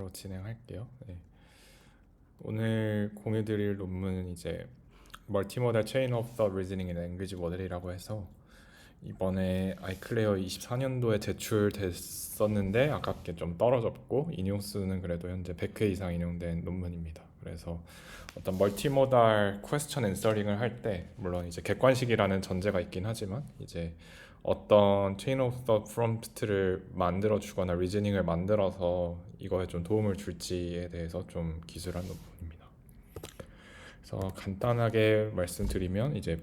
바로 진행할게요. 네. 오늘 공유드릴 논문은 이제 멀티모달 체인 오브 더 리즈닝 인 랭귀지 모델이라고 해서 이번에 아이클레어 24년도에 제출됐었는데 아깝게 좀 떨어졌고 인용 수는 그래도 현재 100회 이상 인용된 논문입니다. 그래서 어떤 멀티모달 퀘스천 앤서링을 할 때 물론 이제 객관식이라는 전제가 있긴 하지만 이제 어떤 체인 오브 더 프롬프트를 만들어 주거나 리즈닝을 만들어서 이거에 좀 도움을 줄지에 대해서 좀 기술한 논문입니다. 그래서 간단하게 말씀드리면 이제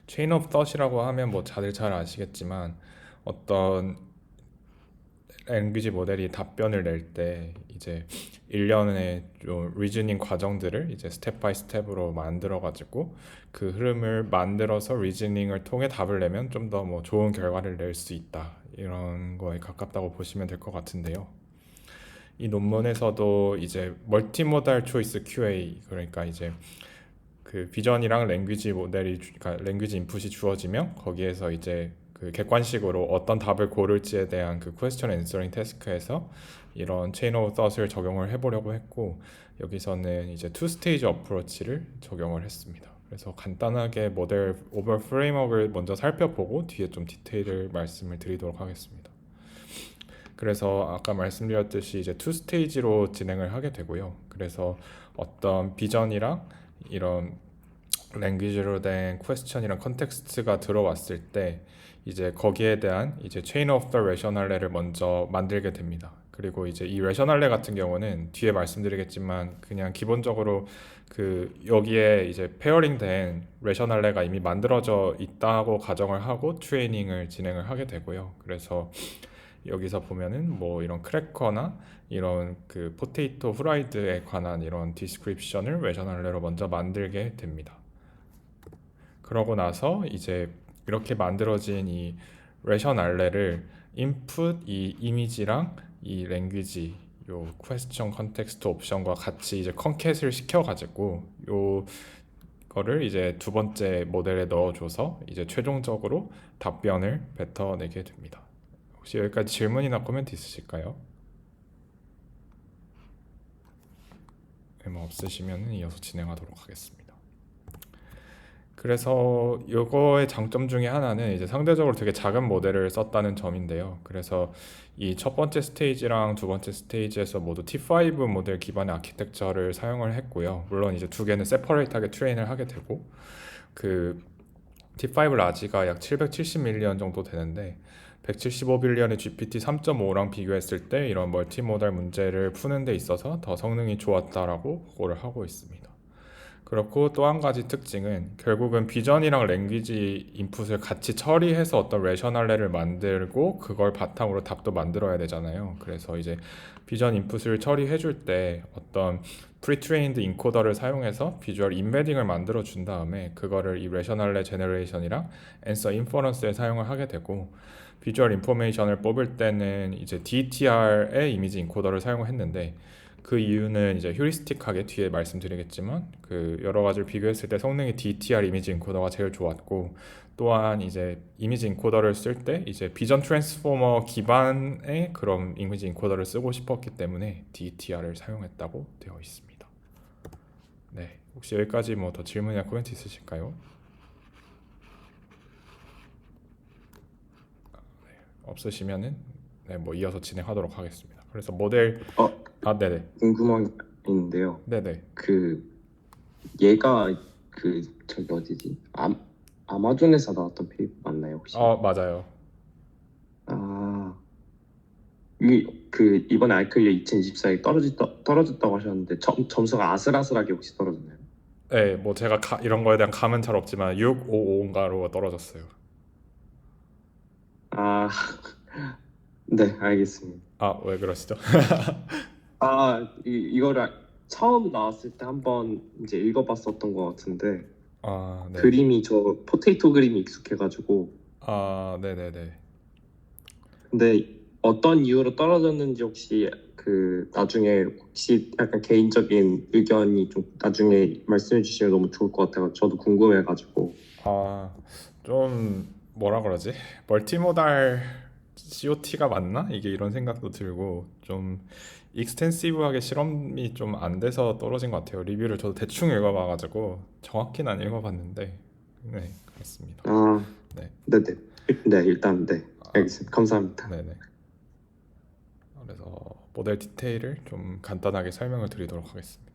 체인 오브 థ엇이라고 하면 뭐 다들 잘 아시겠지만 어떤 랭귀지 모델이 답변을 낼 때 이제 일련의 좀 리즈닝 과정들을 이제 스텝 바이 스텝으로 만들어 가지고 그 흐름을 만들어서 리즈닝을 통해 답을 내면 좀 더 뭐 좋은 결과를 낼 수 있다 이런 거에 가깝다고 보시면 될 것 같은데요. 이 논문에서도 이제 멀티모달 초이스 QA 그러니까 이제 그 비전이랑 랭귀지 모델이 그러니까 랭귀지 인풋이 주어지면 거기에서 이제 그 객관식으로 어떤 답을 고를지에 대한 그 퀘스천 앤서링 태스크에서 이런 체인 오브 థ엇을 적용을 해보려고 했고 여기서는 이제 투 스테이지 어프로치를 적용을 했습니다. 그래서 간단하게 모델 오버 프레임워크를 먼저 살펴보고 뒤에 좀 디테일을 말씀을 드리도록 하겠습니다. 그래서 아까 말씀드렸듯이 이제 투 스테이지로 진행을 하게 되고요. 그래서 어떤 비전이랑 이런 랭귀지로 된 퀘스천이랑 컨텍스트가 들어왔을 때 이제 거기에 대한 이제 체인 오브 더 레셔널레를 먼저 만들게 됩니다. 그리고 이제 이 레셔널레 같은 경우는 뒤에 말씀드리겠지만 그냥 기본적으로 그 여기에 이제 페어링 된 레셔널레가 이미 만들어져 있다고 가정을 하고 트레이닝을 진행을 하게 되고요. 그래서 여기서 보면은 뭐 이런 크래커나 이런 그 포테이토 후라이드에 관한 이런 디스크립션을 레셔널레로 먼저 만들게 됩니다. 그러고 나서 이제 이렇게 만들어진 이 레셔널레를 인풋 이 이미지랑 이 랭귀지 요 퀘스천 컨텍스트 옵션과 같이 이제 컨캣을 시켜가지고 요 거를 이제 두 번째 모델에 넣어줘서 이제 최종적으로 답변을 뱉어내게 됩니다. 혹시 여기까지 질문이나 코멘트 있으실까요? 네, 뭐 없으시면 이어서 진행하도록 하겠습니다. 그래서 이거의 장점 중에 하나는 이제 상대적으로 되게 작은 모델을 썼다는 점인데요. 그래서 이 첫 번째 스테이지랑 두 번째 스테이지에서 모두 T5 모델 기반의 아키텍처를 사용을 했고요. 물론 이제 두 개는 세퍼레이트하게 트레인을 하게 되고 그 T5 라지가 약 770밀리언 정도 되는데 175빌리언의 GPT 3.5랑 비교했을 때 이런 멀티모달 문제를 푸는 데 있어서 더 성능이 좋았다라고 보고를 하고 있습니다. 그렇고 또 한 가지 특징은 결국은 비전이랑 랭귀지 인풋을 같이 처리해서 어떤 레셔널레를 만들고 그걸 바탕으로 답도 만들어야 되잖아요. 그래서 이제 비전 인풋을 처리해 줄 때 어떤 프리트레인드 인코더를 사용해서 비주얼 인베딩을 만들어 준 다음에 그거를 이 레셔널레 제너레이션이랑 앤서 인퍼런스에 사용을 하게 되고 비주얼 인포메이션을 뽑을 때는 이제 DTR의 이미지 인코더를 사용을 했는데 그 이유는 이제 휴리스틱하게 뒤에 말씀드리겠지만 그 여러 가지를 비교했을 때 성능이 DTR 이미지 인코더가 제일 좋았고 또한 이제 이미지 인코더를 쓸 때 이제 비전 트랜스포머 기반의 그런 이미지 인코더를 쓰고 싶었기 때문에 DTR을 사용했다고 되어 있습니다. 네, 혹시 여기까지 뭐 더 질문이나 코멘트 있으실까요? 없으시면은 네, 뭐 이어서 진행하도록 하겠습니다. 그래서 모델 네네. 궁금한 게 있는데요. 네네. 그 얘가 그 저기 어디지? 아마존에서 나왔던 페이퍼 맞나요 혹시? 맞아요. 아, 이번에 아이클리어 2024에 떨어졌다고 하셨는데 점수가 아슬아슬하게 혹시 떨어졌나요? 네, 뭐 제가 이런 거에 대한 감은 잘 없지만 655인가로 떨어졌어요. 아, 네, 알겠습니다. 왜 그러시죠? 이거를 처음 나왔을 때 한번 이제 읽어봤었던 것 같은데 네. 그림이 저 포테이토 그림이 익숙해가지고 네네네. 근데 어떤 이유로 떨어졌는지 혹시 나중에 혹시 약간 개인적인 의견이 좀 나중에 말씀해 주시면 너무 좋을 것 같아요. 저도 궁금해가지고. 좀 뭐라 그러지? 멀티모달 COT가 맞나? 이게 이런 생각도 들고 좀 익스텐시브하게 실험이 좀 안 돼서 떨어진 것 같아요. 리뷰를 저도 대충 읽어봐가지고 정확히는 안 읽어봤는데 네 그렇습니다. 아, 네, 네네. 네, 일단 네. 아, 알겠습니다. 감사합니다. 네네. 그래서 모델 디테일을 좀 간단하게 설명을 드리도록 하겠습니다.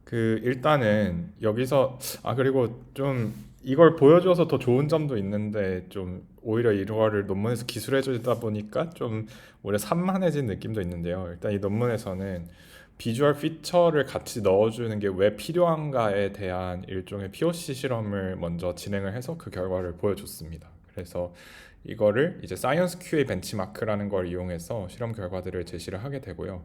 그 일단은 여기서 그리고 좀 이걸 보여줘서 더 좋은 점도 있는데 좀 오히려 이거를 논문에서 기술해 주다 보니까 좀 오히려 산만해진 느낌도 있는데요. 일단 이 논문에서는 비주얼 피처를 같이 넣어주는 게 왜 필요한가에 대한 일종의 POC 실험을 먼저 진행을 해서 그 결과를 보여줬습니다. 그래서 이거를 이제 사이언스 QA 벤치마크라는 걸 이용해서 실험 결과들을 제시를 하게 되고요.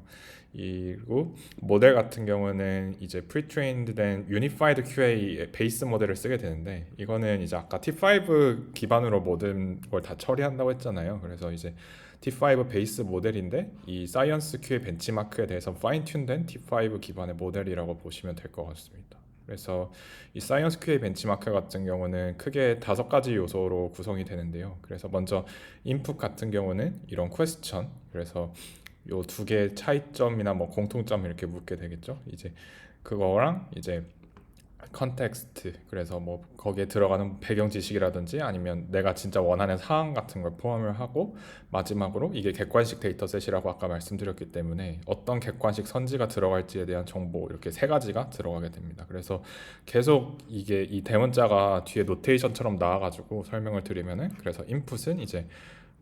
그리고 모델 같은 경우는 이제 pre-trained 된 Unified QA 베이스 모델을 쓰게 되는데 이거는 이제 아까 T5 기반으로 모든 걸 다 처리한다고 했잖아요. 그래서 이제 T5 베이스 모델인데 이 사이언스 QA 벤치마크에 대해서 파인튠된 T5 기반의 모델이라고 보시면 될 것 같습니다. 그래서 이 사이언스 QA 벤치마크 같은 경우는 크게 5가지 요소로 구성이 되는데요. 그래서 먼저 인풋 같은 경우는 이런 퀘스천, 그래서 요 두 개의 차이점이나 뭐 공통점 이렇게 묻게 되겠죠. 이제 그거랑 이제 컨텍스트, 그래서 뭐 거기에 들어가는 배경 지식이라든지 아니면 내가 진짜 원하는 사항 같은 걸 포함을 하고 마지막으로 이게 객관식 데이터셋이라고 아까 말씀드렸기 때문에 어떤 객관식 선지가 들어갈지에 대한 정보, 이렇게 3가지가 들어가게 됩니다. 그래서 계속 이게 이 대문자가 뒤에 노테이션처럼 나와가지고 설명을 드리면은, 그래서 인풋은 이제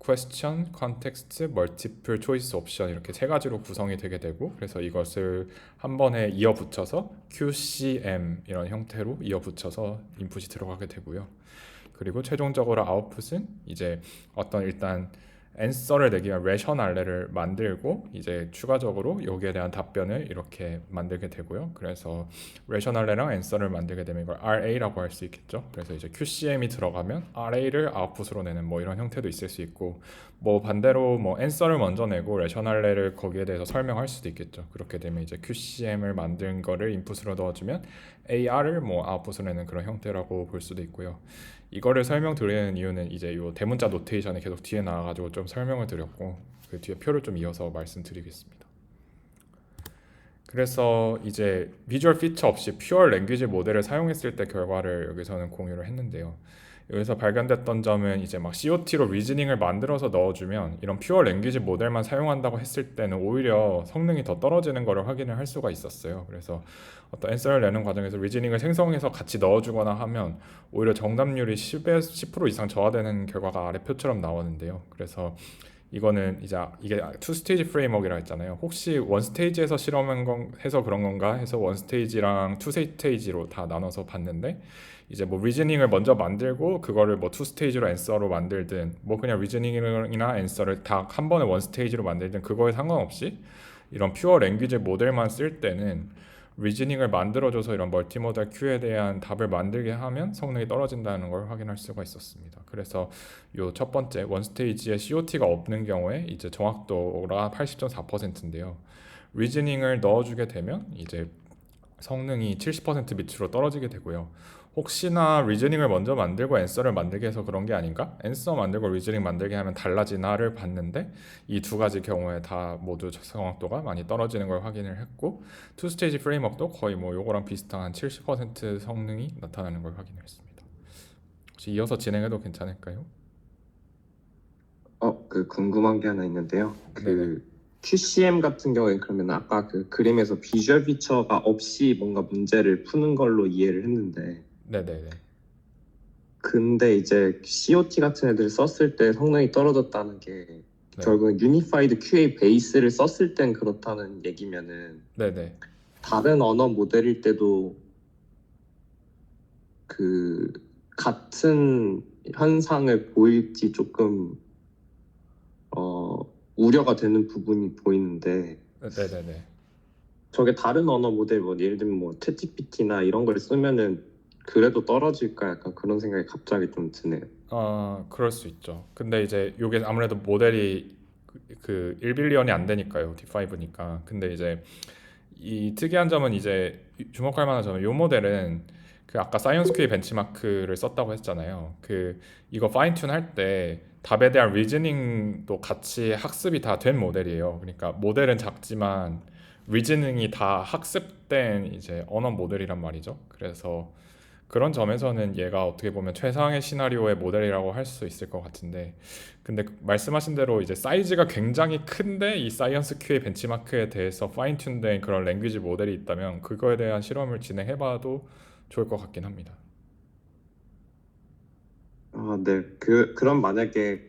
question, context, multiple choice option 이렇게 3가지로 구성이 되게 되고, 그래서 이것을 한 번에 이어 붙여서 QCM 이런 형태로 이어 붙여서 인풋이 들어가게 되고요. 그리고 최종적으로 아웃풋은 이제 어떤 일단 앤서를 내기 위한 레셔널레를 만들고 이제 추가적으로 여기에 대한 답변을 이렇게 만들게 되고요. 그래서 레셔널레랑 앤서를 만들게 되면 이걸 RA라고 할 수 있겠죠. 그래서 이제 QCM이 들어가면 RA를 아웃풋으로 내는 뭐 이런 형태도 있을 수 있고, 뭐 반대로 뭐 앤서를 먼저 내고 레셔널레를 거기에 대해서 설명할 수도 있겠죠. 그렇게 되면 이제 QCM을 만든 거를 인풋으로 넣어주면 AR을 뭐 아웃풋으로 내는 그런 형태라고 볼 수도 있고요. 이거를 설명드리는 이유는 이제 요 대문자 노테이션이 계속 뒤에 나와가지고 좀 설명을 드렸고, 그 뒤에 표를 좀 이어서 말씀드리겠습니다. 그래서 이제 비주얼 피처 없이 퓨어 랭귀지 모델을 사용했을 때 결과를 여기서는 공유를 했는데요. 여기서 발견됐던 점은 이제 막 COT로 리즈닝을 만들어서 넣어주면 이런 퓨어 랭귀지 모델만 사용한다고 했을 때는 오히려 성능이 더 떨어지는 것을 확인을 할 수가 있었어요. 그래서 어떤 앤서를 내는 과정에서 리즈닝을 생성해서 같이 넣어주거나 하면 오히려 정답률이 10% 이상 저하되는 결과가 아래 표처럼 나오는데요. 그래서 이거는 이제 이게 투 스테이지 프레임워크이라 했잖아요. 혹시 원 스테이지에서 실험한 건 해서 그런 건가 해서 원 스테이지랑 투 스테이지로 다 나눠서 봤는데, 이제 뭐 리즈닝을 먼저 만들고 그거를 뭐 투 스테이지로 앤서로 만들든 뭐 그냥 리즈닝이나 앤서를 다 한 번에 원 스테이지로 만들든 그거에 상관없이 이런 퓨어 랭귀지 모델만 쓸 때는 리즈닝을 만들어줘서 이런 멀티모달 큐에 대한 답을 만들게 하면 성능이 떨어진다는 걸 확인할 수가 있었습니다. 그래서 요 첫 번째 원 스테이지에 COT가 없는 경우에 이제 정확도가 80.4%인데요. 리즈닝을 넣어주게 되면 이제 성능이 70% 밑으로 떨어지게 되고요. 혹시나 리즈닝을 먼저 만들고 앤서를 만들게 해서 그런 게 아닌가? 앤서 만들고 리즈닝 만들게 하면 달라지나를 봤는데 이 2가지 경우에 다 모두 정확도가 많이 떨어지는 걸 확인을 했고, 투 스테이지 프레임워크도 거의 뭐 요거랑 비슷한 한 70% 성능이 나타나는 걸 확인했습니다. 혹시 이어서 진행해도 괜찮을까요? 그 궁금한 게 하나 있는데요. 네네. 그 QCM 같은 경우에 그러면 아까 그 그림에서 비주얼 피처가 없이 뭔가 문제를 푸는 걸로 이해를 했는데, 네네네. 근데 이제 COT 같은 애들 썼을 때 성능이 떨어졌다는 게 네. 결국은 유니파이드 QA 베이스를 썼을 땐 그렇다는 얘기면은 네네. 다른 언어 모델일 때도 그 같은 현상을 보일지 조금 우려가 되는 부분이 보이는데, 네네네. 저게 다른 언어 모델 뭐 예를 들면 뭐 챗GPT나 이런 걸 쓰면은 그래도 떨어질까, 약간 그런 생각이 갑자기 좀 드네요. 그럴 수 있죠. 근데 이제 요게 아무래도 모델이 그 1빌리언이 안 되니까요. D5니까. 근데 이제 이 특이한 점은 이제 주목할 만한 점은 요 모델은 그 아까 사이언스 큐의 벤치마크를 썼다고 했잖아요. 그 이거 파인 튠 할 때 답에 대한 리즈닝도 같이 학습이 다 된 모델이에요. 그러니까 모델은 작지만 리즈닝이 다 학습된 이제 언어 모델이란 말이죠. 그래서 그런 점에서는 얘가 어떻게 보면 최상의 시나리오의 모델이라고 할 수 있을 것 같은데, 근데 말씀하신 대로 이제 사이즈가 굉장히 큰데 이 사이언스 큐의 벤치마크에 대해서 파인 튠된 그런 랭귀지 모델이 있다면 그거에 대한 실험을 진행해봐도 좋을 것 같긴 합니다. 네. 그럼 만약에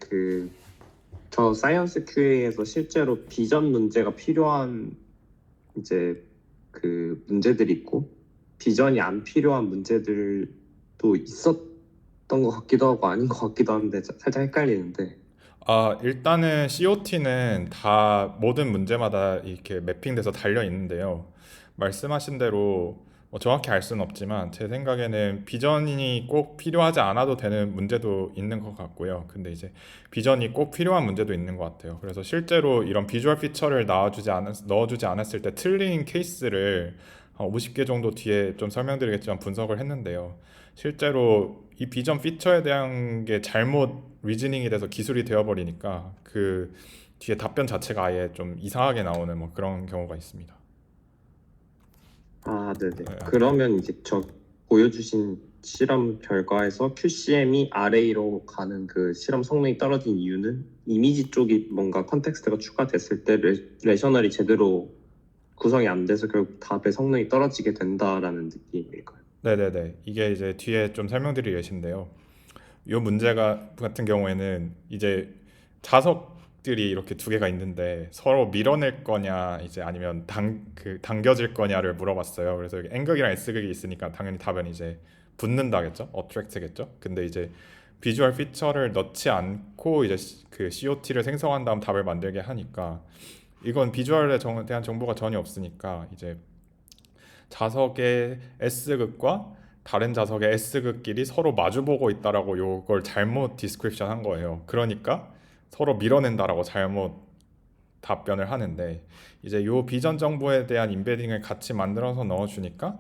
저 사이언스 QA에서 실제로 비전 문제가 필요한 이제 문제들이 있고 비전이 안 필요한 문제들도 있었던 것 같기도 하고 아닌 것 같기도 한데 살짝 헷갈리는데. 일단은 COT는 다 모든 문제마다 이렇게 매핑돼서 달려 있는데요. 말씀하신 대로 정확히 알 수는 없지만 제 생각에는 비전이 꼭 필요하지 않아도 되는 문제도 있는 것 같고요. 근데 이제 비전이 꼭 필요한 문제도 있는 것 같아요. 그래서 실제로 이런 비주얼 피처를 넣어주지 않았을 때 틀린 케이스를 한 50개 정도 뒤에 좀 설명드리겠지만 분석을 했는데요. 실제로 이 비전 피처에 대한 게 잘못 리즈닝이 돼서 기술이 되어버리니까 그 뒤에 답변 자체가 아예 좀 이상하게 나오는 뭐 그런 경우가 있습니다. 네네. 네, 그러면 이제 저 보여주신 실험 결과에서 QCM이 RA로 가는 그 실험 성능이 떨어진 이유는 이미지 쪽이 뭔가 컨텍스트가 추가됐을 때 레셔널이 제대로 구성이 안 돼서 결국 답의 성능이 떨어지게 된다라는 느낌일까요? 네네네. 이게 이제 뒤에 좀 설명드릴 예시인데요. 이 문제가 같은 경우에는 이제 자석들이 이렇게 두 개가 있는데 서로 밀어낼 거냐 이제 아니면 당겨질 거냐를 물어봤어요. 그래서 여기 N극이랑 S극이 있으니까 당연히 답은 이제 붙는다겠죠, attract겠죠. 근데 이제 비주얼 피처를 넣지 않고 이제 그 COT를 생성한 다음 답을 만들게 하니까 이건 비주얼에 대한 정보가 전혀 없으니까 이제 자석의 S극과 다른 자석의 S극끼리 서로 마주보고 있다라고 요걸 잘못 디스크립션 한 거예요. 그러니까 서로 밀어낸다라고 잘못 답변을 하는데, 이제 요 비전 정보에 대한 임베딩을 같이 만들어서 넣어주니까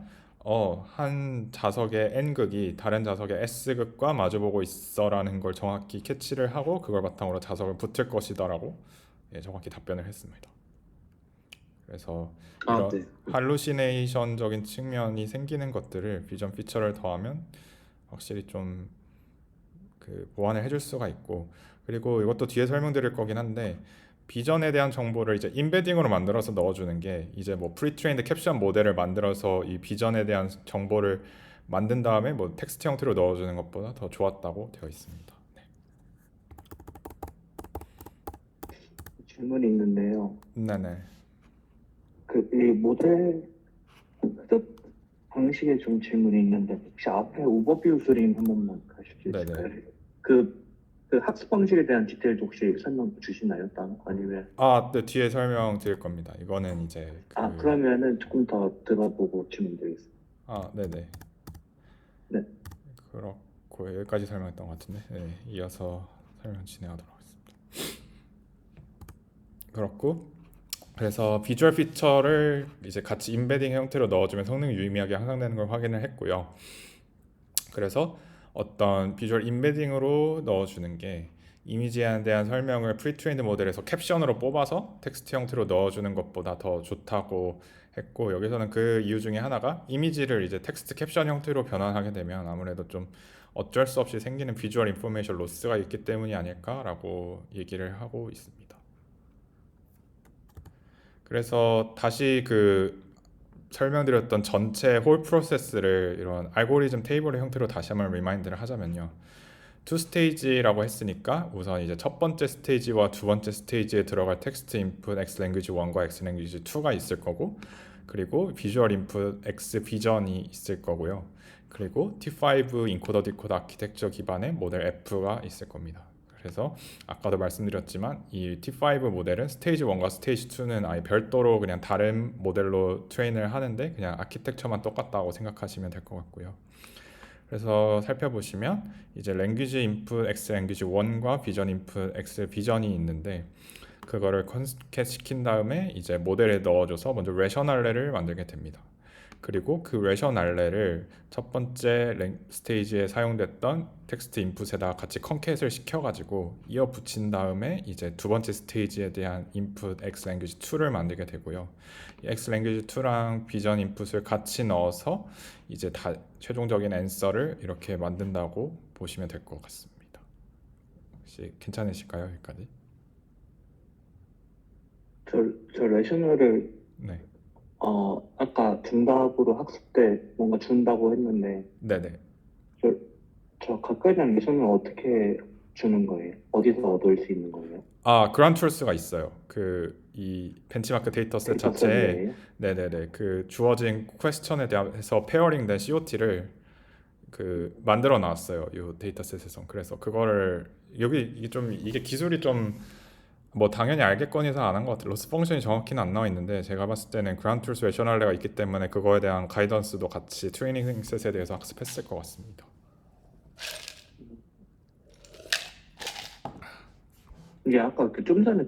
한 자석의 N극이 다른 자석의 S극과 마주보고 있어라는 걸 정확히 캐치를 하고 그걸 바탕으로 자석을 붙을 것이다라고 정확히 답변을 했습니다. 그래서 이런 네. 할루시네이션적인 측면이 생기는 것들을 비전 피처를 더하면 확실히 좀 보완을 해줄 수가 있고, 그리고 이것도 뒤에 설명드릴 거긴 한데 비전에 대한 정보를 이제 임베딩으로 만들어서 넣어주는 게 이제 뭐 프리트레인드 캡션 모델을 만들어서 이 비전에 대한 정보를 만든 다음에 뭐 텍스트 형태로 넣어주는 것보다 더 좋았다고 되어 있습니다. 네. 질문이 있는데요. 네네. 이 모델 흡습 방식에 좀 질문이 있는데 혹시 앞에 오버뷰 스림 한 번만 가실 수 있을까요? 네네. 그 학습 방식에 대한 디테일도 혹시 설명 주시나요? 따로? 아니면 네, 뒤에 설명드릴 겁니다. 이거는 이제 그러면은 조금 더 들어보고 질문 드리겠습니다. 네네. 네. 그렇고 여기까지 설명했던 것 같은데, 네, 이어서 설명 진행하도록 하겠습니다. 그렇고 그래서 비주얼 피처를 이제 같이 임베딩 형태로 넣어주면 성능이 유의미하게 향상되는 걸 확인을 했고요. 그래서 어떤 비주얼 임베딩으로 넣어주는 게 이미지에 대한 설명을 프리트레인드 모델에서 캡션으로 뽑아서 텍스트 형태로 넣어주는 것보다 더 좋다고 했고, 여기서는 그 이유 중에 하나가 이미지를 이제 텍스트 캡션 형태로 변환하게 되면 아무래도 좀 어쩔 수 없이 생기는 비주얼 인포메이션 로스가 있기 때문이 아닐까라고 얘기를 하고 있습니다. 그래서 다시 설명드렸던 전체 홀 프로세스를 이런 알고리즘 테이블의 형태로 다시 한번 리마인드를 하자면요. 투 스테이지라고 했으니까 우선 이제 첫 번째 스테이지와 두 번째 스테이지에 들어갈 텍스트 인풋 X 랭귀지 1과 X 랭귀지 2가 있을 거고, 그리고 비주얼 인풋 X 비전이 있을 거고요. 그리고 T5 인코더 디코더 아키텍처 기반의 모델 F가 있을 겁니다. 그래서 아까도 말씀드렸지만 이 T5 모델은 스테이지 1과 스테이지 2는 아예 별도로 그냥 다른 모델로 트레인을 하는데 그냥 아키텍처만 똑같다고 생각하시면 될 것 같고요. 그래서 살펴보시면 이제 랭귀지 인풋 X 랭귀지 1과 비전 인풋 X 비전이 있는데 그거를 컨캣 시킨 다음에 이제 모델에 넣어줘서 먼저 레셔널레를 만들게 됩니다. 그리고 그 레셔날레를 첫 번째 스테이지에 사용됐던 텍스트 인풋에다가 같이 컨캣을 시켜가지고 이어 붙인 다음에 이제 두 번째 스테이지에 대한 인풋 X 랭귀지 2를 만들게 되고요. 이 X 랭귀지 2랑 비전 인풋을 같이 넣어서 이제 다 최종적인 앤서를 이렇게 만든다고 보시면 될 것 같습니다. 혹시 괜찮으실까요? 여기까지? 저 레셔널을 네. 아까 정답으로 학습 때 뭔가 준다고 했는데 네네. 저, 저 가까이 있는 레셔널 어떻게 주는 거예요? 어디서 얻을 수 있는 거예요? 아, 그란 툴스가 있어요. 그 이 벤치마크 데이터셋 데이터 자체에 셋이에요? 네네네 그 주어진 퀘스천에 대해서 페어링된 COT를 그 만들어 놨어요. 이 데이터셋에서. 그래서 그거를 여기 이게 기술이 좀 뭐 당연히 알겠거니서 안 한 것 같아요. 로스 펑션이 정확히는 안 나와 있는데 제가 봤을 때는 그란 툴스 외셔널레가 있기 때문에 그거에 대한 가이던스도 같이 트레이닝 셋에 대해서 학습했을 것 같습니다. 이게 아까 그 좀 전에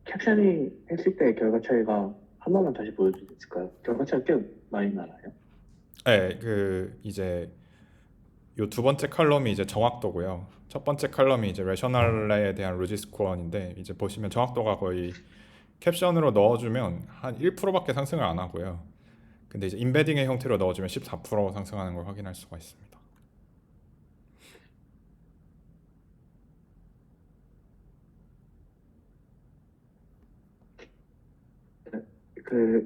캡셔닝 했을 때 결과 차이가 한 번만 다시 보여줄 수 있을까요? 결과 차이가 꽤 많이 나나요? 네, 그 이제 요 두 번째 컬럼이 이제 정확도고요. 첫 번째 컬럼이 이제 레셔널레에 대한 루지 스코어인데 이제 보시면 정확도가 거의 캡션으로 넣어주면 한 1%밖에 상승을 안 하고요. 근데 이제 인베딩의 형태로 넣어주면 14% 상승하는 걸 확인할 수가 있습니다.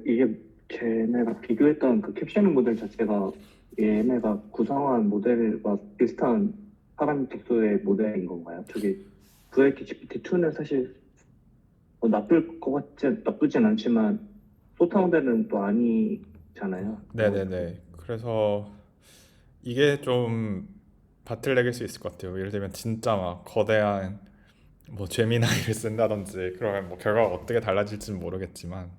이게 쟤네가 비교했던 그 캡셔닝 모델 자체가 얘네가 구성한 모델과 비슷한 파라미터수의 모델인 건가요? 저기 VLT GPT-2는 사실 나쁘진 않지만 소타 모델은 또 아니잖아요. 네네네. 그래서 이게 좀 바틀렉일 수 있을 것 같아요. 예를 들면 진짜 막 거대한 뭐 제미나이를 쓴다든지 그러면 뭐 결과가 어떻게 달라질지는 모르겠지만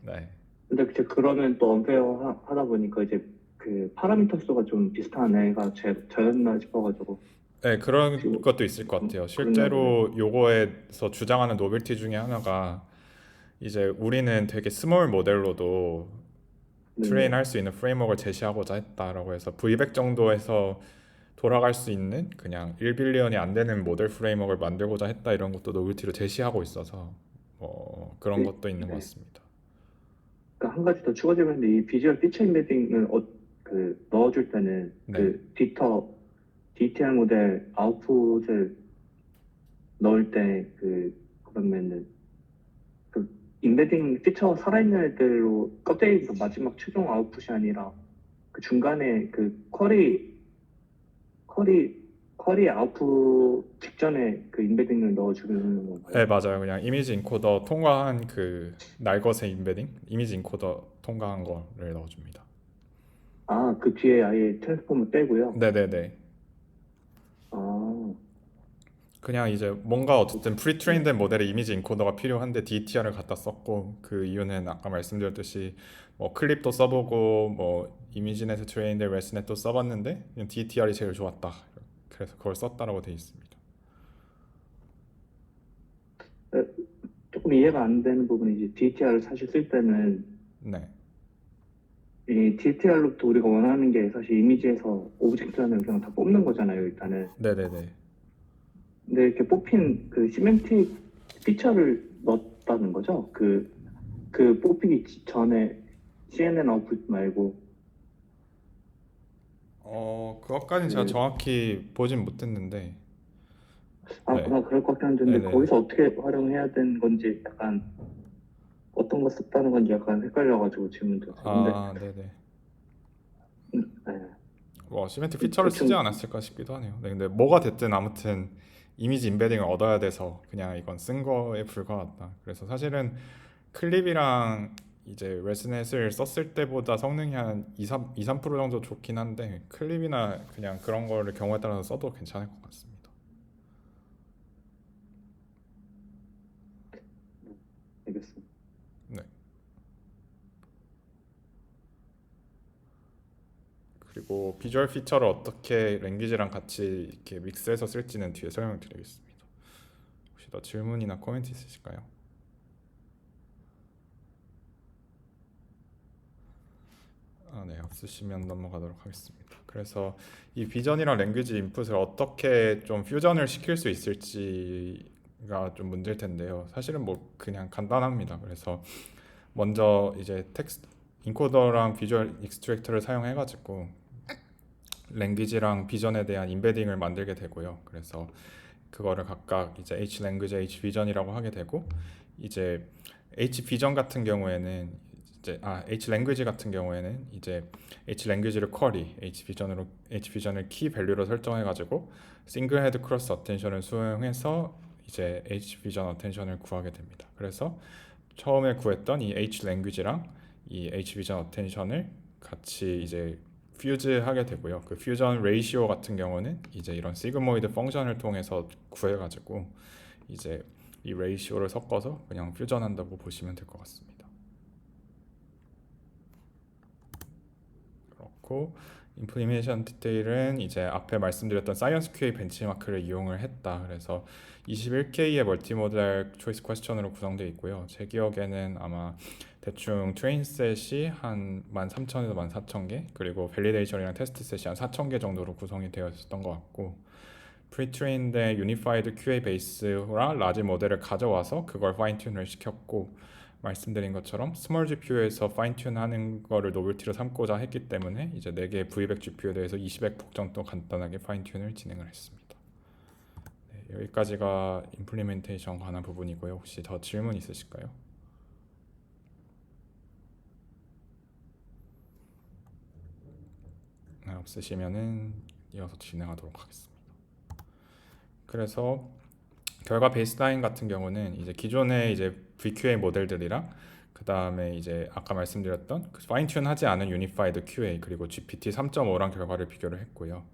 네. 근데 이제 그러면 또 언페어 하다 보니까 이제 그 파라미터 수가 좀 비슷한 애가 저였나 싶어가지고 네, 그런 지금 것도 있을 것 같아요. 그랬나 보네. 실제로 요거에서 주장하는 노벨티 중에 하나가 이제 우리는 되게 스몰 모델로도 트레인 네네. 할 수 있는 프레임워크를 제시하고자 했다라고 해서 V100 정도에서 돌아갈 수 있는 그냥 1빌리언이 안 되는 모델 프레임워크를 만들고자 했다 이런 것도 노벨티로 제시하고 있어서 뭐 그런 네. 것도 있는 것 네. 같습니다. 그러니까 한 가지 더 추가적으로 했는데 이 비주얼 피처 인베딩을 넣어줄 때는 네. 그 DTR 모델 아웃풋을 넣을 때 그러면은 그 인베딩 피처 살아있는 애들로 껍데기에서 마지막 최종 아웃풋이 아니라 그 중간에 그 쿼리 아웃풋 직전에 그 인베딩을 넣어주는 네, 건가요? 맞아요. 그냥 이미지 인코더 통과한 그 날것의 인베딩, 이미지 인코더 통과한 거를 넣어줍니다. 아, 그 뒤에 아예 트랜스포머 빼고요. 네네네. 아, 그냥 이제 뭔가 어쨌든 네. 프리트레인된 모델의 이미지 인코더가 필요한데 DTR을 갖다 썼고 그 이유는 아까 말씀드렸듯이 뭐 클립도 써보고 뭐 이미지넷에 트레인된 레스넷도 써봤는데 그냥 DTR이 제일 좋았다. 그래서 그걸 썼다라고 돼 있습니다. 네, 조금 이해가 안 되는 부분이 이제 DTR을 사실 쓸 때는 네. 이 DTR로부터 우리가 원하는 게 사실 이미지에서 오브젝트라는 그냥 다 뽑는 거잖아요, 일단은. 네네네. 근데 이렇게 뽑힌 그 시멘틱 피처를 넣었다는 거죠? 그 뽑히기 전에 CNN 아웃풋 말고 그것까지는 제가 그 정확히 보진 못했는데 네. 아마 그럴 것 같긴 한데 네네. 거기서 어떻게 활용해야 되는 건지 약간 어떤 거 썼다는 건지 약간 헷갈려가지고 질문 드렸어요. 근데 아, 네네. 네. 뭐 시멘틱 피처를 쓰지 대충 않았을까 싶기도 하네요. 네, 근데 뭐가 됐든 아무튼 이미지 인베딩을 얻어야 돼서 그냥 이건 쓴 거에 불과하다. 그래서 사실은 클립이랑 이제 레스넷을 썼을 때보다 성능이 한 3% 정도 좋긴 한데 클립이나 그냥 그런 거를 경우에 따라서 써도 괜찮을 것 같습니다. 알겠습니다. 네. 그리고 비주얼 피처를 어떻게 랭귀지랑 같이 이렇게 믹스해서 쓸지는 뒤에 설명드리겠습니다. 혹시 더 질문이나 코멘트 있으실까요? 네, 없으시면 넘어가도록 하겠습니다. 그래서 이 비전이랑 랭귀지 인풋을 어떻게 좀 퓨전을 시킬 수 있을지가 좀 문제일 텐데요. 사실은 뭐 그냥 간단합니다. 그래서 먼저 이제 텍스트 인코더랑 비주얼 익스트랙터를 사용해 가지고 랭귀지랑 비전에 대한 임베딩을 만들게 되고요. 그래서 그거를 각각 이제 H 랭귀지, H 비전이라고 하게 되고, 이제 H 비전 같은 경우에는 H 랭귀지 같은 경우에는 이제 H 랭귀지를 쿼리, H 비전을 키 밸류로 설정해 가지고 싱글 헤드 크로스 어텐션을 수행해서 이제 H 비전 어텐션을 구하게 됩니다. 그래서 처음에 구했던 이 H 랭귀지랑 이 H 비전 어텐션을 같이 이제 퓨즈하게 되고요. 그 퓨전 레이시오 같은 경우는 이제 이런 시그모이드 펑션을 통해서 구해가지고 이제 이 레이시오를 섞어서 그냥 퓨전한다고 보시면 될 것 같습니다. 그렇고 임플리메이션 디테일은 이제 앞에 말씀드렸던 사이언스 QA 벤치마크를 이용을 했다. 그래서 21K의 멀티모델 초이스 퀘스천으로 구성되어 있고요. 제 기억에는 아마 대충 트레인 셋이 한 13,000에서 14,000개, 그리고 밸리데이션이랑 테스트 셋이 한 4,000개 정도로 구성이 되어 있었던 것 같고, 프리트레인된 유니파이드 QA 베이스랑 라지 모델을 가져와서 그걸 파인 튠을 시켰고, 말씀드린 것처럼 스몰 GPU에서 파인 튠 하는 거를 노벨티로 삼고자 했기 때문에 이제 4개의 V100 GPU에 대해서 20억 복정도 간단하게 파인 튠을 진행을 했습니다. 네, 여기까지가 임플리멘테이션 관한 부분이고요. 혹시 더 질문 있으실까요? 네, 없으시면은 이어서 진행하도록 하겠습니다. 그래서 결과 베이스라인 같은 경우는 이제 기존의 이제 VQA 모델들이랑 그 다음에 이제 아까 말씀드렸던 파인 튠 하지 않은 유니파이드 QA 그리고 GPT 3.5랑 결과를 비교를 했고요.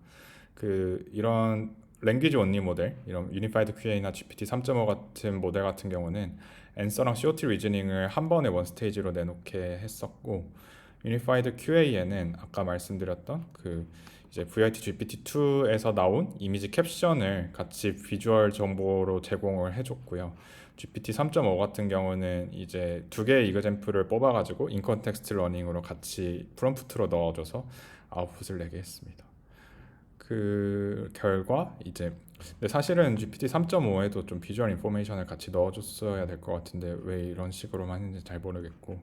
이런 랭귀지 온리 모델, 이런 유니파이드 QA나 GPT 3.5 같은 모델 같은 경우는 앤서랑 COT 리즈닝을 한 번에 원 스테이지로 내놓게 했었고, 유니파이드 QA에는 아까 말씀드렸던 이제 VIT GPT-2에서 나온 이미지 캡션을 같이 비주얼 정보로 제공을 해줬고요. GPT 3.5 같은 경우는 이제 2개의 이그젬플을 뽑아가지고 인컨텍스트 러닝으로 같이 프롬프트로 넣어줘서 아웃풋을 내게 했습니다. 그 결과 이제 근데 사실은 GPT 3.5에도 좀 비주얼 인포메이션을 같이 넣어줬어야 될 것 같은데 왜 이런 식으로만 했는지 잘 모르겠고,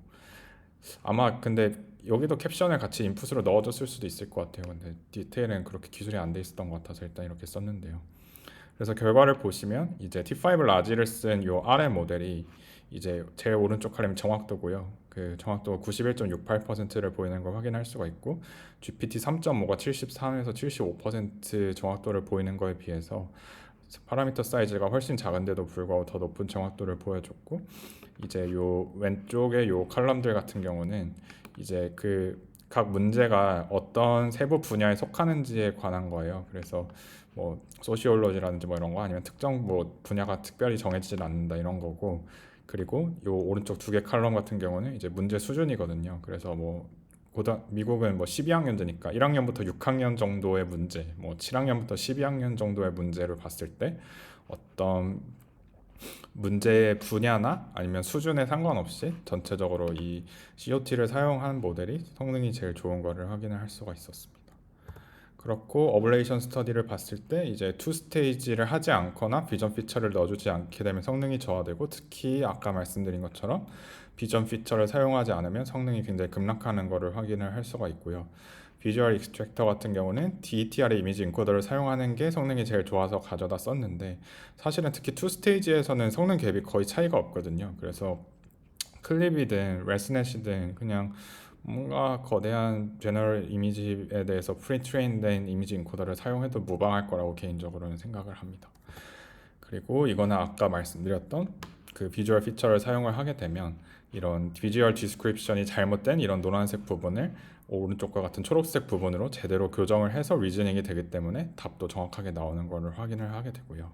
아마 근데 여기도 캡션을 같이 인풋으로 넣어줬을 수도 있을 것 같아요. 근데 디테일은 그렇게 기술이 안 돼 있었던 것 같아서 일단 이렇게 썼는데요. 그래서 결과를 보시면 이제 T5 라지를 쓴 요 RM 모델이 이제 제일 오른쪽 카렘이 정확도고요. 그 정확도가 91.68%를 보이는 걸 확인할 수가 있고, GPT 3.5가 73에서 75% 정확도를 보이는 거에 비해서 파라미터 사이즈가 훨씬 작은데도 불구하고 더 높은 정확도를 보여줬고, 이제 요 왼쪽의 요 칼럼들 같은 경우는 이제 각 문제가 어떤 세부 분야에 속하는지에 관한 거예요. 그래서 뭐 소시올로지라든지 뭐 이런 거, 아니면 특정 뭐 분야가 특별히 정해지진 않는다 이런 거고, 그리고 요 오른쪽 2개 칼럼 같은 경우는 이제 문제 수준이거든요. 그래서 뭐 미국은 뭐 12학년제니까 1학년부터 6학년 정도의 문제, 뭐 7학년부터 12학년 정도의 문제를 봤을 때 어떤 문제의 분야나 아니면 수준에 상관없이 전체적으로 이 COT를 사용한 모델이 성능이 제일 좋은 거를 확인을 할 수가 있었습니다. 그렇고 어블레이션 스터디를 봤을 때 이제 투 스테이지를 하지 않거나 비전 피처를 넣어주지 않게 되면 성능이 저하되고, 특히 아까 말씀드린 것처럼 비전 피처를 사용하지 않으면 성능이 굉장히 급락하는 것을 확인을 할 수가 있고요. 비주얼 익스트랙터 같은 경우는 DETR의 이미지 인코더를 사용하는 게 성능이 제일 좋아서 가져다 썼는데, 사실은 특히 투 스테이지에서는 성능 갭이 거의 차이가 없거든요. 그래서 클립이든 레스넷이든 그냥 뭔가 거대한 제너럴 이미지에 대해서 프리트레인된 이미지 인코더를 사용해도 무방할 거라고 개인적으로는 생각을 합니다. 그리고 이거는 아까 말씀드렸던 그 비주얼 피처를 사용을 하게 되면 이런 비주얼 디스크립션이 잘못된 이런 노란색 부분을 오른쪽과 같은 초록색 부분으로 제대로 교정을 해서 리즈닝이 되기 때문에 답도 정확하게 나오는 것을 확인을 하게 되고요.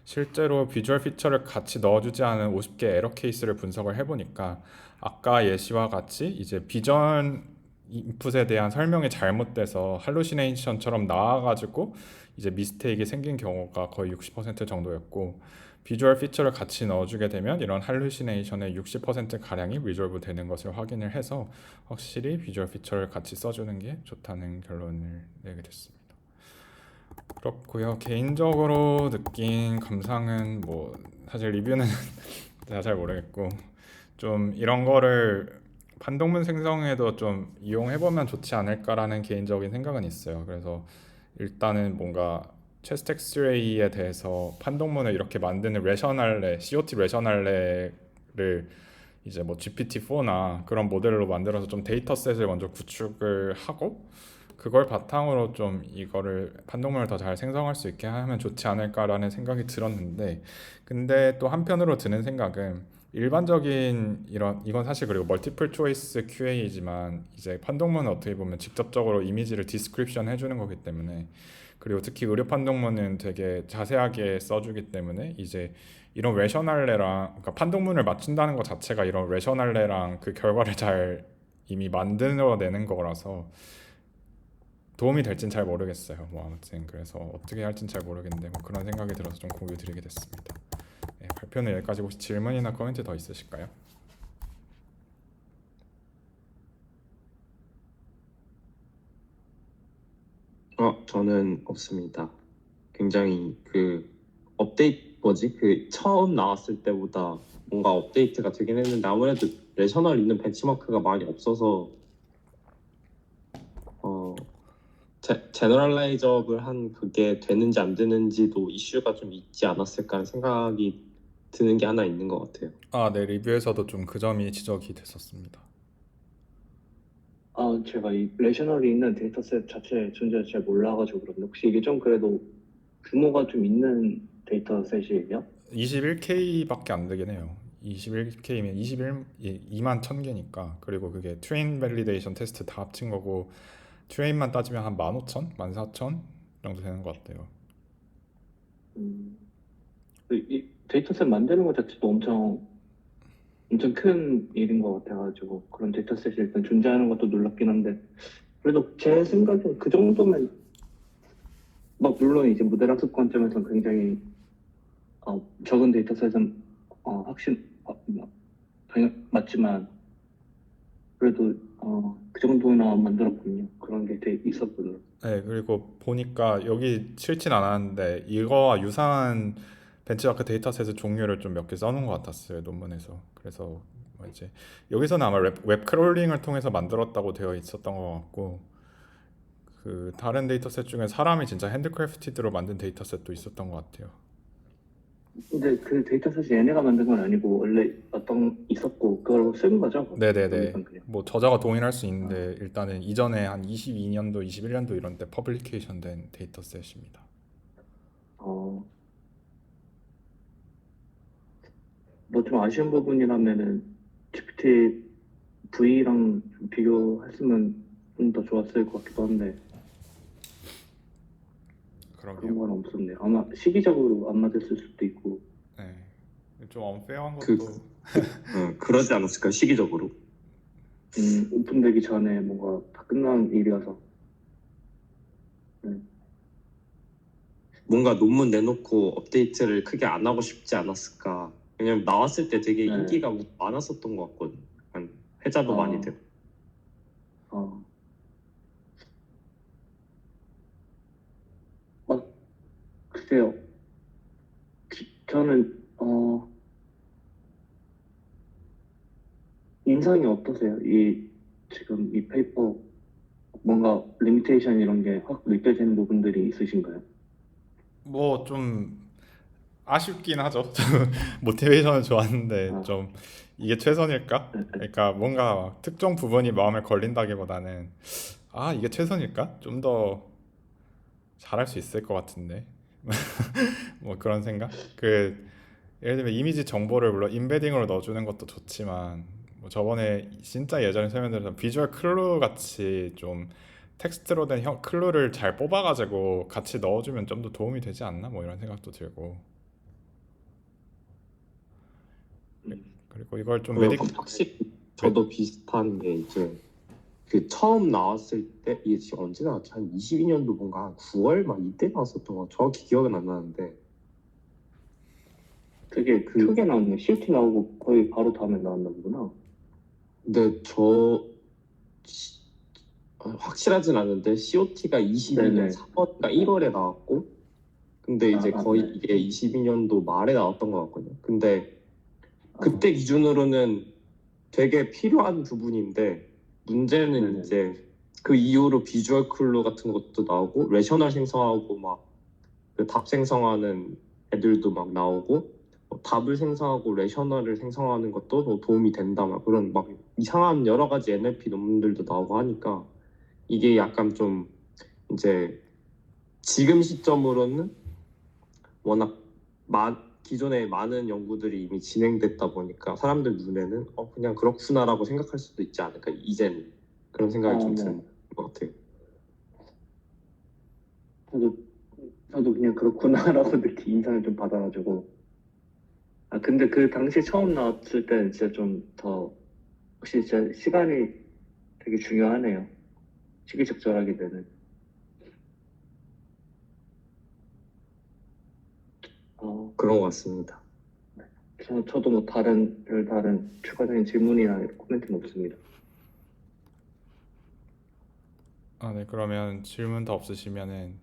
실제로 비주얼 피처를 같이 넣어주지 않은 50개 에러 케이스를 분석을 해보니까 아까 예시와 같이 이제 비전 인풋에 대한 설명이 잘못돼서 할루시네이션처럼 나와가지고 이제 미스테이크가 생긴 경우가 거의 60% 정도였고 비주얼 피처를 같이 넣어주게 되면 이런 할루시네이션의 60% 가량이 리졸브 되는 것을 확인을 해서 확실히 비주얼 피처를 같이 써주는 게 좋다는 결론을 내게 됐습니다. 그렇고요. 개인적으로 느낀 감상은 뭐 사실 리뷰는 제가 잘 모르겠고 좀 이런 거를 판독문 생성에도 좀 이용해보면 좋지 않을까라는 개인적인 생각은 있어요. 그래서 일단은 뭔가 체스트 엑스레이에 대해서 판독문을 이렇게 만드는 레셔널레, COT 레셔널레를 이제 뭐 GPT-4나 그런 모델로 만들어서 좀 데이터셋을 먼저 구축을 하고 그걸 바탕으로 좀 이거를 판독문을 더 잘 생성할 수 있게 하면 좋지 않을까라는 생각이 들었는데 근데 또 한편으로 드는 생각은 일반적인 이건 사실 그리고 멀티플 초이스 QA이지만 이제 판독문은 어떻게 보면 직접적으로 이미지를 디스크립션 해주는 거기 때문에 그리고 특히 의료 판독문은 되게 자세하게 써주기 때문에 이제 이런 레셔널레랑 그러니까 판독문을 맞춘다는 것 자체가 이런 레셔널레랑 그 결과를 잘 이미 만들어내는 거라서 도움이 될진 잘 모르겠어요. 뭐 아무튼 그래서 어떻게 할진 잘 모르겠는데 뭐 그런 생각이 들어서 좀 공유 드리게 됐습니다. 네, 발표는 여기까지. 혹시 질문이나 코멘트 더 있으실까요? 저는 없습니다. 굉장히 그 업데이트 뭐지? 그 처음 나왔을 때보다 뭔가 업데이트가 되긴 했는데 아무래도 레셔널 있는 벤치마크가 많이 없어서 제너럴라이저블 한 그게 되는지 안 되는지도 이슈가 좀 있지 않았을까 하는 생각이 드는 게 하나 있는 것 같아요. 네, 리뷰에서도 좀 그 점이 지적이 됐었습니다. 제가 이 레셔널이 있는 데이터셋 자체 존재를 잘 몰라가지고 그런데 혹시 이게 좀 그래도 규모가 좀 있는 데이터셋이에요? 21K밖에 안 되긴 해요. 21K면 2만 1000개니까 그리고 그게 트레인 밸리데이션 테스트 다 합친 거고 트레인만 따지면 한 15,000? 14,000 정도 되는 것 같아요. 음, 이 데이터셋 만드는 것 자체도 엄청 큰 일인 것 같아가지고 그런 데이터셋이 일단 존재하는 것도 놀랍긴 한데 그래도 제 생각엔 그 정도면 막 물론 이제 모델 학습 관점에서는 굉장히 적은 데이터셋은 확실 맞지만 그래도 그 정도나 만들었군요. 그런 게 돼 있었군요. 네, 그리고 보니까 여기 싫진 않았는데 이거와 유사한 벤치마크 데이터셋의 종류를 좀 몇 개 써놓은 것 같았어요, 논문에서. 그래서 뭐 이제 여기서는 아마 웹 크롤링을 통해서 만들었다고 되어 있었던 것 같고 그 다른 데이터셋 중에 사람이 진짜 핸드크래프티드로 만든 데이터셋도 있었던 것 같아요. 근데 그 데이터셋이 얘네가 만든 건 아니고 원래 있었고 그걸 쓴 거죠? 네네네. 여기선 그냥. 뭐 저자가 동의할 수 아, 있는데 일단은 이전에 한 22년도, 21년도 이런 때 퍼블리케이션 된 데이터셋입니다. 어, 뭐 좀 아쉬운 부분이라면은 GPT V랑 좀 비교했으면 좀 더 좋았을 것 같기도 한데 그러게요. 그런 건 없었네요. 아마 시기적으로 안 맞았을 수도 있고 네. 좀 언페어한 그 것도 그러지 않았을까 시기적으로. 오픈되기 전에 뭔가 다 끝난 일이어서 네. 뭔가 논문 내놓고 업데이트를 크게 안 하고 싶지 않았을까. 왜냐면 나왔을 때 되게 네. 인기가 많았었던 것 같거든. 회자도 많이 어, 되고. 어, 막 글쎄요. 저는 인상이 어떠세요? 지금 이 페이퍼 뭔가 리미테이션 이런 게 확 느껴지는 부분들이 있으신가요? 뭐 좀 아쉽긴 하죠. 모티베이션은 좋았는데 아, 좀 이게 최선일까? 네, 네. 그러니까 뭔가 막 특정 부분이 마음에 걸린다기보다는 이게 최선일까? 좀 더 잘할 수 있을 것 같은데. 뭐 그런 생각? 예를 들면 이미지 정보를 물론 인베딩으로 넣어주는 것도 좋지만 뭐 저번에 진짜 예전에 설명드렸던 비주얼 클루 같이 좀 텍스트로 된 클루를 잘 뽑아가지고 같이 넣어주면 좀 더 도움이 되지 않나? 뭐 이런 생각도 들고 음, 그리고 이걸 좀 메딕 확실히 메, 저도 비슷한 게 이제 그 처음 나왔을 때 이게 지금 언제 나왔지? 한 22년도 뭔가 한 9월 막 이때 나왔었던 거 정확히 기억은 안 나는데 되게 그 크게 나왔네. COT 나오고 거의 바로 다음에 나왔나 보구나. 근데 확실하진 않은데 COT가 22년 네네. 4월인가 1월에 나왔고 근데 이제 거의 네. 이게 22년도 말에 나왔던 것 같거든요. 근데 아, 그때 기준으로는 되게 필요한 부분인데 문제는 네네. 이제 그 이후로 비주얼 쿨러 같은 것도 나오고 레셔널 생성하고 막 그 답 생성하는 애들도 막 나오고 답을 생성하고 레셔널을 생성하는 것도 더 도움이 된다 막 그런 막 이상한 여러 가지 NLP 논문들도 나오고 하니까 이게 약간 좀 이제 지금 시점으로는 워낙 기존에 많은 연구들이 이미 진행됐다 보니까 사람들 눈에는 그냥 그렇구나라고 생각할 수도 있지 않을까 이제는 그런 생각이 좀 네. 드는 것 같아요. 저도 그냥 그렇구나라고 느끼 인상을 좀 받아가지고. 근데 그 당시 처음 나왔을 때는 진짜 좀 더, 혹시 진짜 시간이 되게 중요하네요. 시기적절하게 되는. 어, 그런 것 같습니다. 저도 뭐 다른 추가적인 질문이나 코멘트는 없습니다. 네, 그러면 질문 더 없으시면은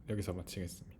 여기서 마치겠습니다.